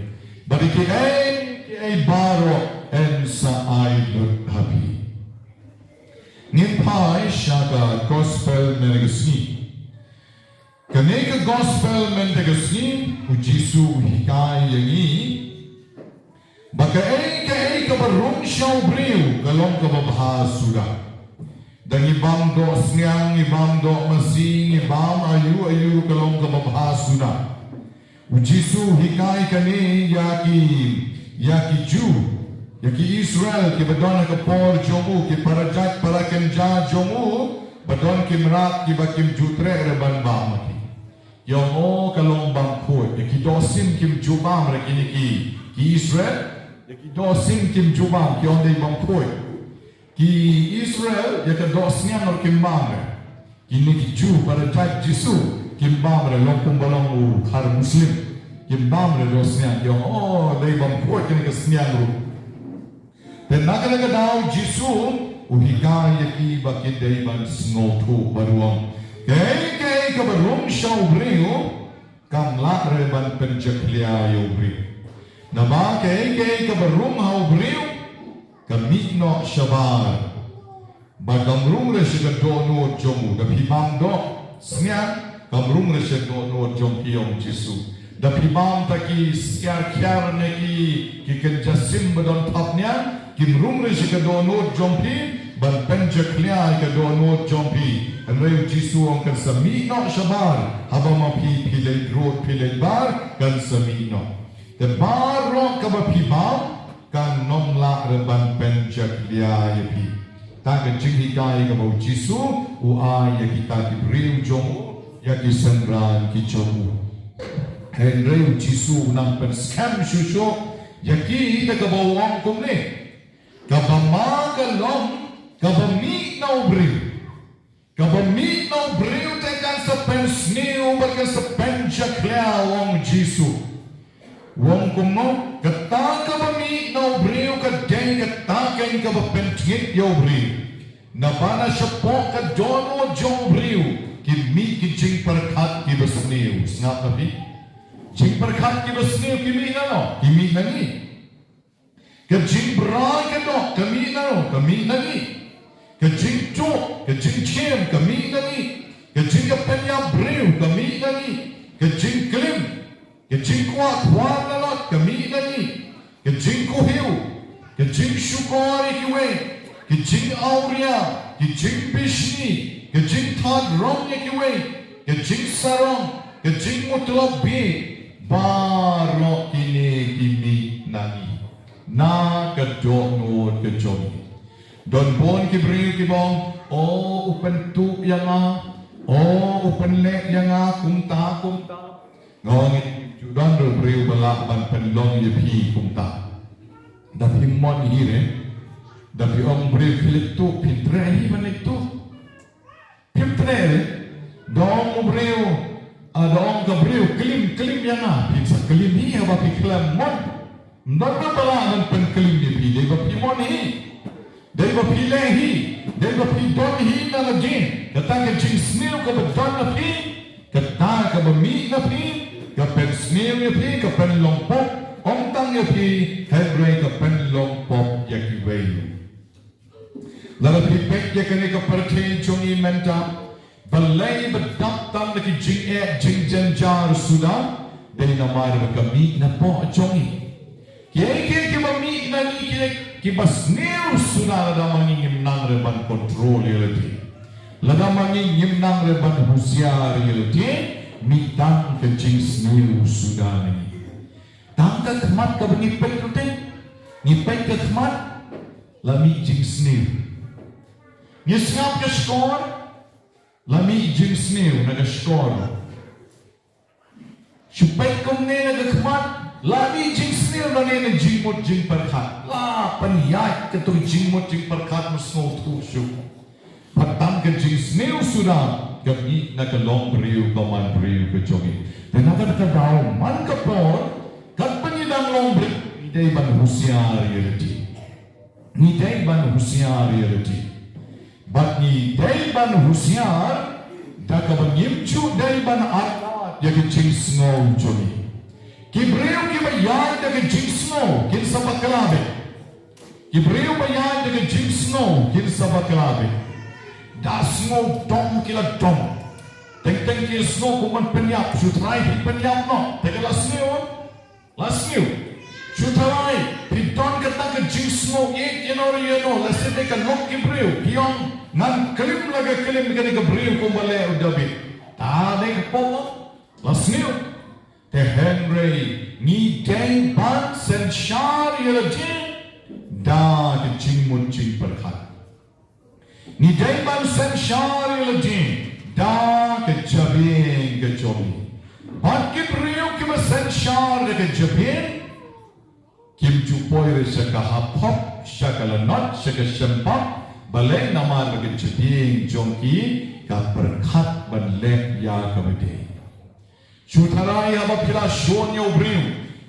Bari kaya baro en sa ay habi. Ngimpai siya ka gospel menegasni. Kanay ka gospel menegasni u Jisu hikay yangi. Baka kaya ka barong siya ubriw kalong kababhasura. Dan ibang do sniang, ibang do masing, ibang ayu kalong kababhasuna. Ujisu hikay kani yaki Jew, yaki Israel, ki badon kapor jomu, ki parajat parakenja jomu, badon ki merat ki bakim jutre reban bamaki. Yung o kalong Bakhuid, yaki dosim kim jubam rekini ki Israel, yaki dosim kim jubam ki onde Bakhuid. Ki Israel ya ka dosnya nor kimbamre kini ki Jew para jaj Jisu kimbamre lokung balong har muslim kimbamre dosnya yo dai Bakhuid kini ka snyang ru dan nakalaga daw Jisu uhiga ya Kiba ki dai ban snotu baruang kay ka barong shaw brio kam la reban penjaklia yo brio naba kay ka barong haw brio kami no shabar bagamrung reshe dono jomu da pibam do snya kamrung reshe dono jom piom Jisu da pibam taki syar kyar ne ki kenjasim badon tapnya kimrung reshe dono jom pi ban penjaklia ka dono jompi reu jisu ong kan sami no shabar haba mapi pilai growth pilai bar kan sami no the bar ro ka ba pi ba kan nom la ban penjaklia ya pi ta kan jing kai ka ba jisu u a ya kita di reu jom ya di sangran ki jomu reu jisu nang pen scam shusho yaki na kabawang kong ni kabamagalong kabamit na ubriw tekan sa pensniw baga sa pensakla wang jisu wang kong no kata kabamit na ubriw kadeng katakin kabapentngit ya ubriw nabana siya po kadono jong ubriw kimi kijing parkat kibasniw snap na pi jing perkat ki basniw kimi na no kimi na ni ke jing brai ke no kimi na ni ke jing cho ke jing chem kimi na ni ke jing ka penya brew kimi na ni ke jing klim ke jing kwa na no kimi na ni ke jing ko hiu ke jing shukari ki we ke jing auria ke jing bishni ke jing thad rong ki we ke jing sarong ke jing mutlab bi baro ini kimi nani na kadono kajomi don bon kibriu kibong upen tu yang upen le yang kumta ngongit don briu bala ban penlong ye pi kumta da pimon hire da pi om briu filik tu pintre hi manik tu pintre don briu adong gabriel kelim yang pizza kelim ni apa piklam mon nona bala nan pen kelim ni pi dei ba pi mon hi dei ba pi le hi dei ba pi don hi na lagi kata ke jing snail ka ba don na pi kata ka ba mi na pi ka pen snail ni pi ka pen long pop ong tang ni pi hebre ka pen long pop ya ki wei la pi pek ya ka perthe chongi menta balai bedap tam lagi jing jar sudah dari nama kami na po jongi ke mami na ni ke basneu sudah ada mani ngimnang reban kontrol yelati lada mani ngimnang reban husiar yelati mitang ke jing sneu sudah ni tang ka khmat ka bani pek rute ni pek ka khmat lami jing sneu ni skap ke skor lami jing snail naga skor supay kong ne naga khmat lami jing snail na ne jing mot jing parkhat la panyat ka to jing mot jing parkhat mo snow tu shu patam ka jing snail sura ka ni naga long briu ka man briu ka jogi then naga ka daw man ka por kat panidang long briu ni dai ban husiar yelati but ni daiban husiar da ka bangimchu daiban atlat ya ke jing snow jogi kibreu ki bayan da ke jing snow kin sabakalabe kibreu bayan da ke jing snow kin sabakalabe da snow dom kila dom teng ki snow kuman penyap sutrai penyap no tegala snow Shutarai, pidon kata ke jing snow let's say ka lok kibreu kiong nan kelim laga kelim ke kibreu ko bale udabi ta de ka po lasniu te henry ni deng ban sen shar yelaji da ke jing mun jing perkhat ni deng ban sen shar yelaji da ke jabin ke jobi ban kibreu ki sen shar ke jabin kim chupoy saka hap saka lanot saka sempap balai nama lagi jeping jongki ka perkhat banlek ya kamede chutarai aba pila shonyo briu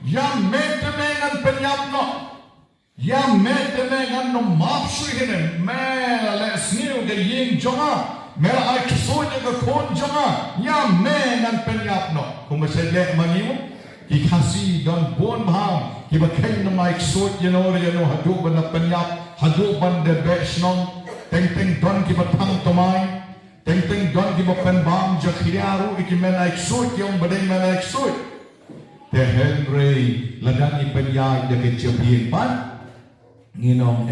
ya metenengan penyapno ya metenengan no mapshu hene mela le sniu ke yin jonga mela ai kisonya ke kon jonga ya menan penyapno kumasele manimu ikasi don bon maham Kiba kain na maik suot yano hadu ban na penyap hadu ban de besnong teng don kiba tang tomai teng don kiba penbam jakhiaru ikimen naik suot yung badeng naik suot te henry ladang ipenya de ke champion pan nginong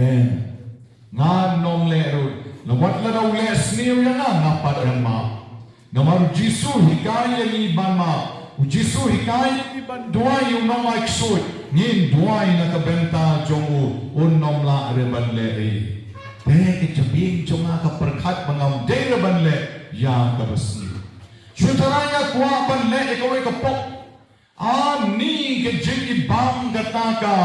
Nga nom le ru. Na wat la daw le sniu ya nga pat yang ma. Na maru Jisu hikaya ni ban ma. Jisu hikaya ni ban duai yung nom like sud. Ngin duai na kabenta jongu un nom la re ban le e. Te jabing jonga ka perkat mangam de re ban le ya ka basni. Sutaranya kuwa ban le ikaw ay kapok. Ani ke jing ibang kataka.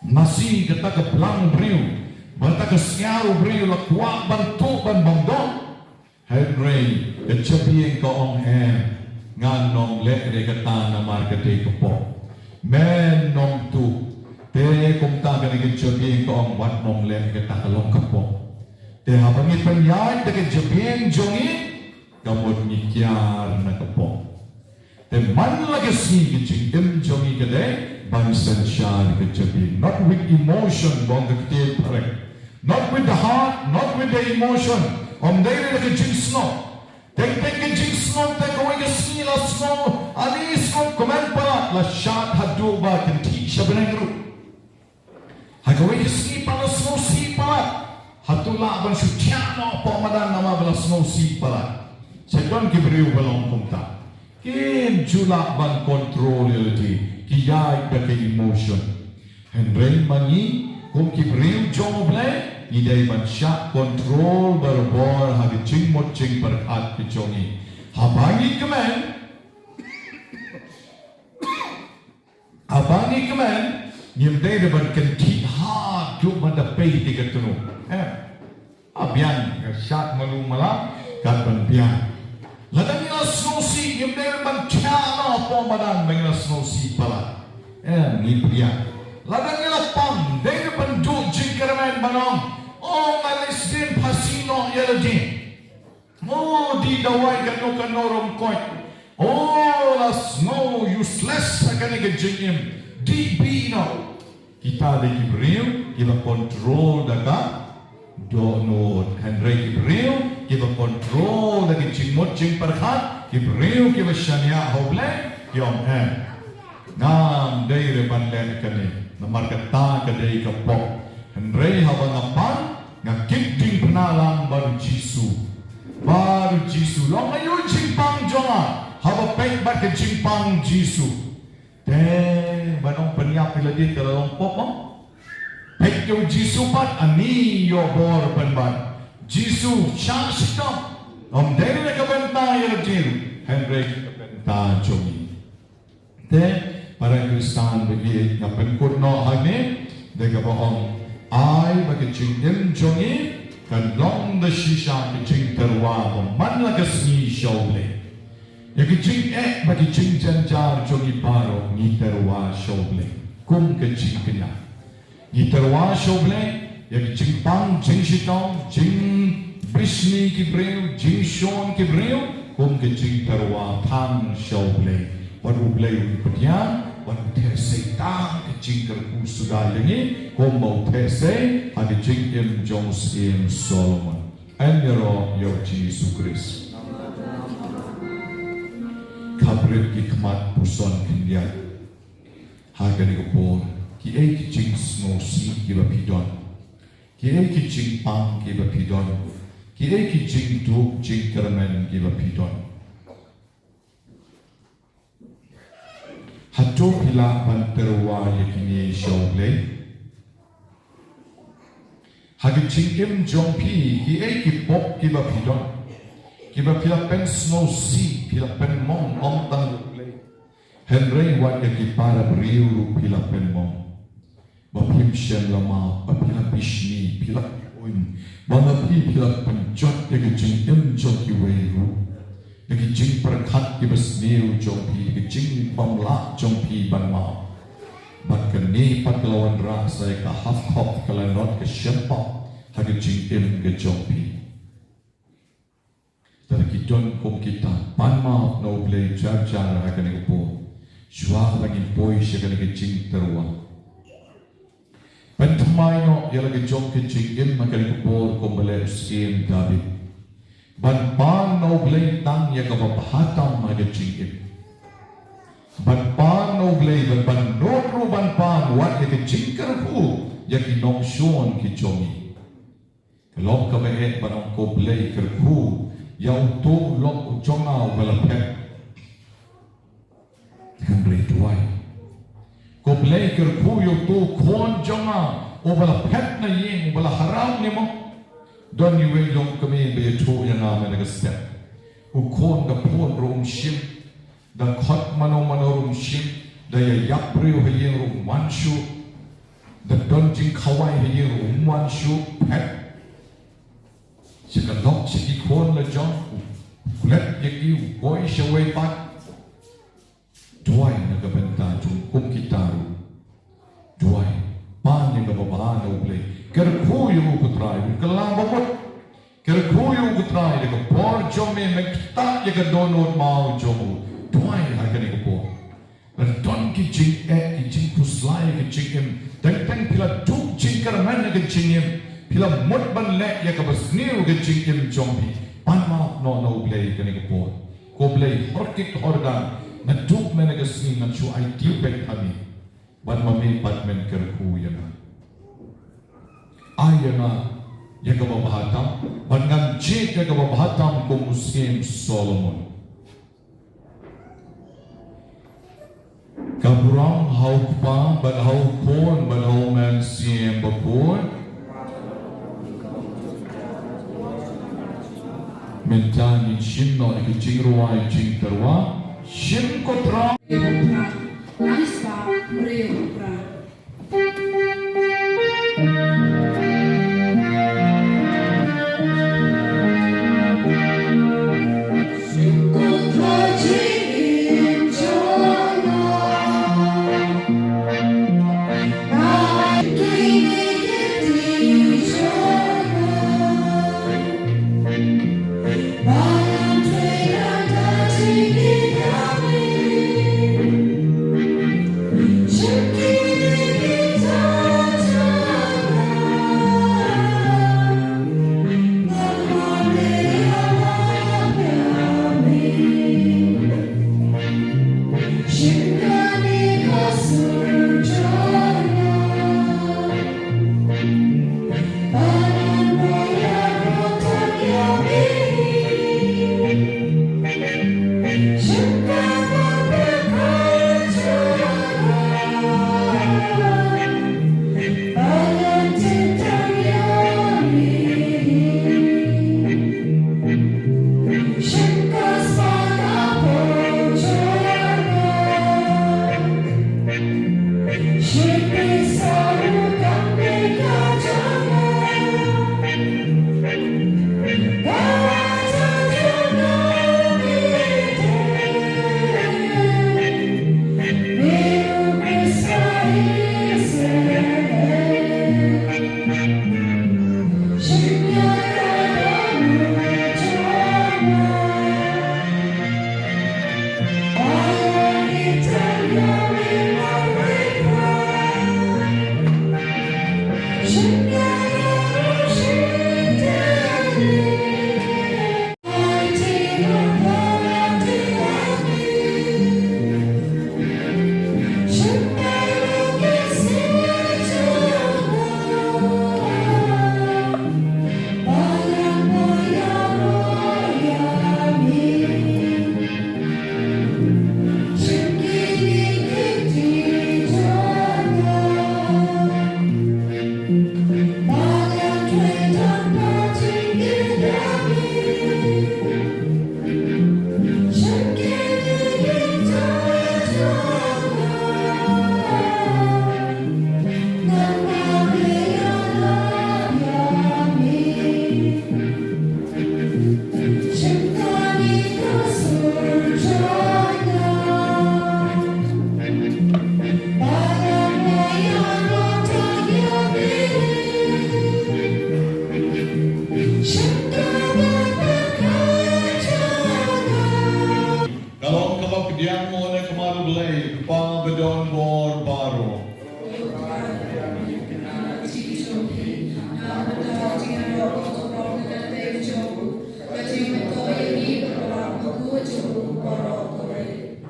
Masih kataka blang briu. Bantaka siaru briu la kuwa bantu ban bangdong. Henry ke jabing ka ong hem. Nga nom le re kata na markete kapok. Men nom tu te kumta ka ni jabing ko ang wat nom le ka takalong kapo te habangit panyay te jabing jongi kamot ni kyar na kapo te man lagasi ki jing jongi ka de bansan siya ka jabing not with emotion bong ka te pare not with the heart not with the emotion day ka jing snow Teng ke jing snow te ko ga sila snow ani snow komen pa la shot hadu ba kan ti siya benengru ha ko ga si pa la snow si pa hatula ban su tiano pa madan nama bala snow si pa sa don ki briu balong kumta kin jula ban control yati ki yai ka emotion henry mani kum ki briu jong ble Idai bansya kontrol berbor hagi cing mot cing berkat kecongi. Abangi kemen, nyemdai depan kenti ha juk manda pay tiga tunu. Abian syat malu malam kat ban bian. Ladang ila snosi nyemdai depan tiana pomadan mengila snosi pala. Ni bian. Ladang ila pam dai depan juk cing kermen banong. Oh, malisdin pasino yelajin. Oh, di dawai kano rom koit. Oh, la snow useless akan ngejengim. Di bino. Kita ada kibriu, kita kontrol daga donor. Henry kibriu, kita kontrol daga jingmot jing perhat. Kibriu kita syania hoble yom hem. Nam dai reban len kani. Namar kata kadai kapok. Henry habang apan ngakit ding penalang baru Jisu long ayo jimpang jonga haba pek bat ke jimpang Jisu te banong peniap pila dia kalau pop mo pek yo Jisu pat ani yo bor ban Jisu syang Shitom dere na kabenta ya jil Henry kabenta jongi te para Kristan bagi ngapen kurno hane de kabong ai bagi cingem jongi kan long the shisha ke cing terwa man la kasni shawle ya ke cing bagi cing janjar jongi paro ni terwa shawle kum ke cing kenya ni terwa shawle ya ke cing pang cing Shitom cing brishni ki breu cing shon ki breu kum ke cing terwa pang shawle wadu bleu pedian wan tese tang jing kerku sudah lengi kom mau tese ada jing em Jones em Solomon endero yo Jesus Christ kabret hikmat puson kindia hagani kopor ki ek jing snow si ki bapidon ki ek jing pang ki bapidon ki ek jing duk jing kermen ki bapidon Hato pila panterwa yakini shawle hagi chingim jongpi ki ki pop ki bapidon ki bapila pen snow si pila pen mong om tang Henry wat ki para briu pila pen mong bapim shen lama bapila bishni pila oin banapi pila penjot ki chingim jongki weiru Bagi jing perkat ki besniu jongpi, bagi jing pamlak jongpi banma. Bat keni pat lawan rak saya ka haf hop kalanot ke syempak, hagi jing im ke jongpi. Dari kidon kum kita, banma no blay jar jar hagani upo, jua lagi boy syagani ke jing terwa. Pentamai no ya lagi jong ke jing im hagani upo kumbale uskim David. Ban pan no blay tang ya kapapahatam hagi jingip. Ban pan no blay ban notro ban pan wat ya ke jingkar hu ya ki nong shon ki jongi. Lok ka behet barang ko blay kerku yang tu lok jonga wala pet kan blay tuai ko blay kerku yang tu kon jonga wala pet na yeng wala haram ni mo don yuwe lok kami be tu yang ama na step u kon da pon rum shim da khot mano rum shim da ya yapriu hayeng rum manshu da don jing khawai hayeng rum manshu pet Jika lok segi kon le jong, kulit yaki boy shawai pat, juai naga Bynta jungkum kita ru, juai pan yang babahan na ublay, kerku yung ukutray, kelang babot, kerku yung ukutray, naga bor jome megta yaga donor mau jomu, juai harga ni kapo, don ki jing puslay ki jing teng pila tuk jing karaman naga jing Pila mut ban le ya ka basniu ge jingim jombi pan ma no blay kani ko blay horkik organ na duk men ge sni na chu ai ti bek ami ban ma me pat men ker ku ya na ayana ya ka bahatam ban ngam je ya ka bahatam ko muslim Solomon kaburang hau pa ban hau kon ban hau man siem bakhuid Bynta ni shim no ek jing ruai jing terwa shim ko tra Anispa Reo Pra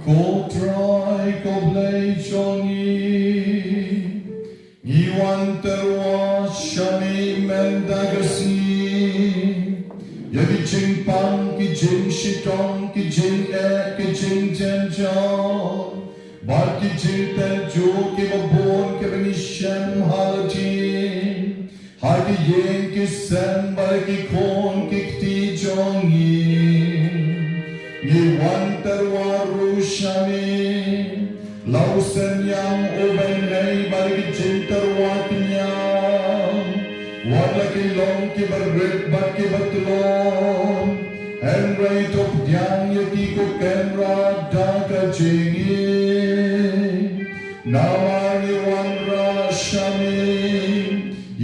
Kotrai koblei choni Iwan terwa shami mendagasi Yagi ching pang, ki ching shitom, ki ching ki ching chen chon. Bar ki ching ten jo, ki babon, ki bani shem halatin. Hai ki yen, ki sem, bar ki kon, ki kti chong yin. Ye wan terwa rushani. Lau sen yang oben lei, bar ki ching terwa kinyang. Wala ki long ki barret bat ki batlon. En right of yang yaki ko kenra da ka chingi. Nawani wan ra shami.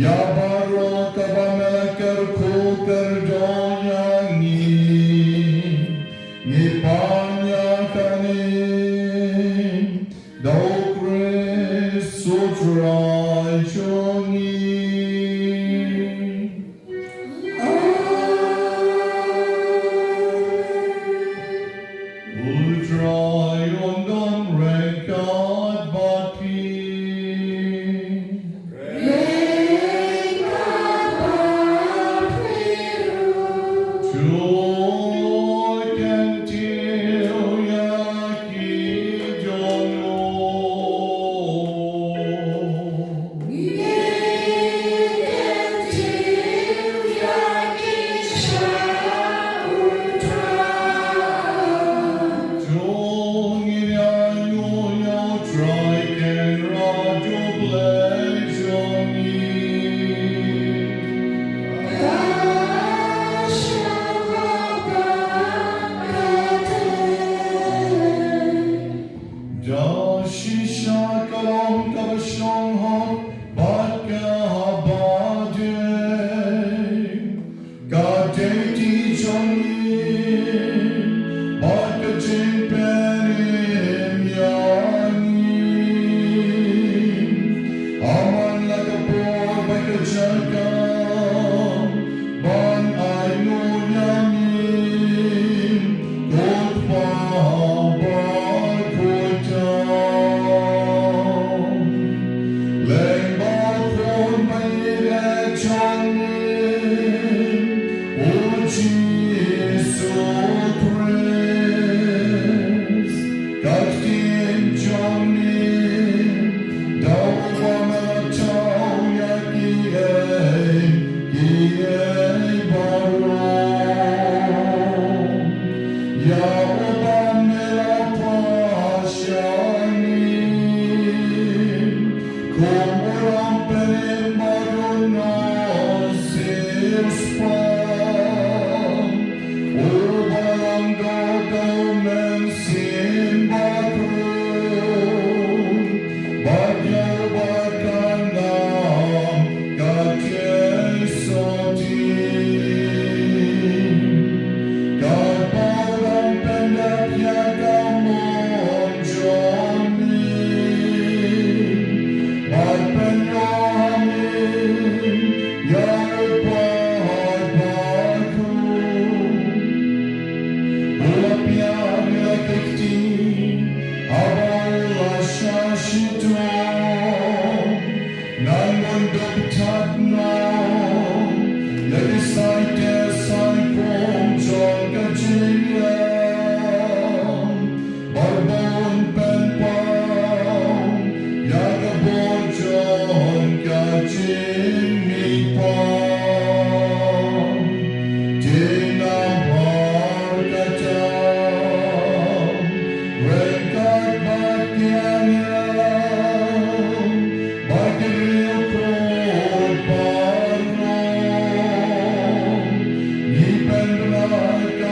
Ya baro ka ba melakar ko kar doyangi. Ni panya kani. Dau kre sutrai chongi.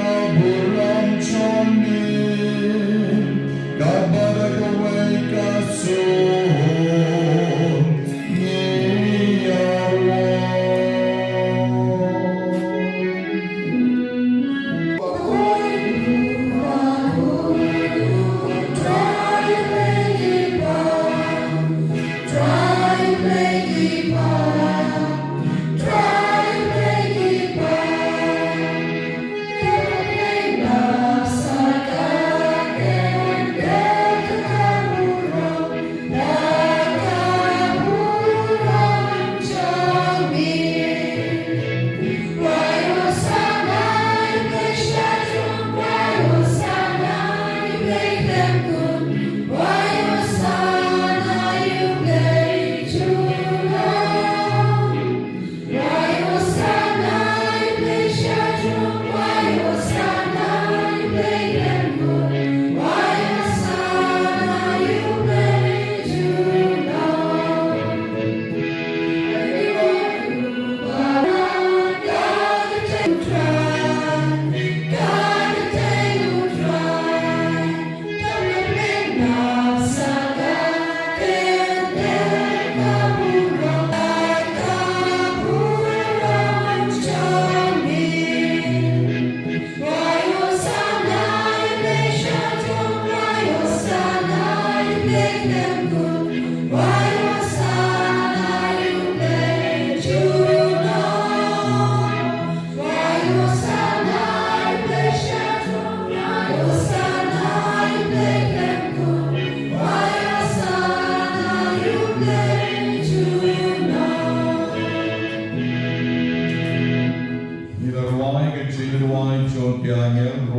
Bynta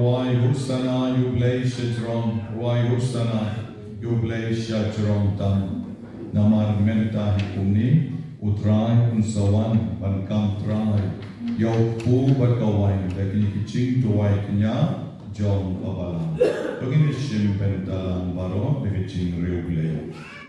ruai hustana you place strong ruai hustana you place strong tam namar menta hikuni utrai unsawan bankam trai yo pu bakawai lagi kicing tuai kenya jom abala begini sim bentalan baro begini riu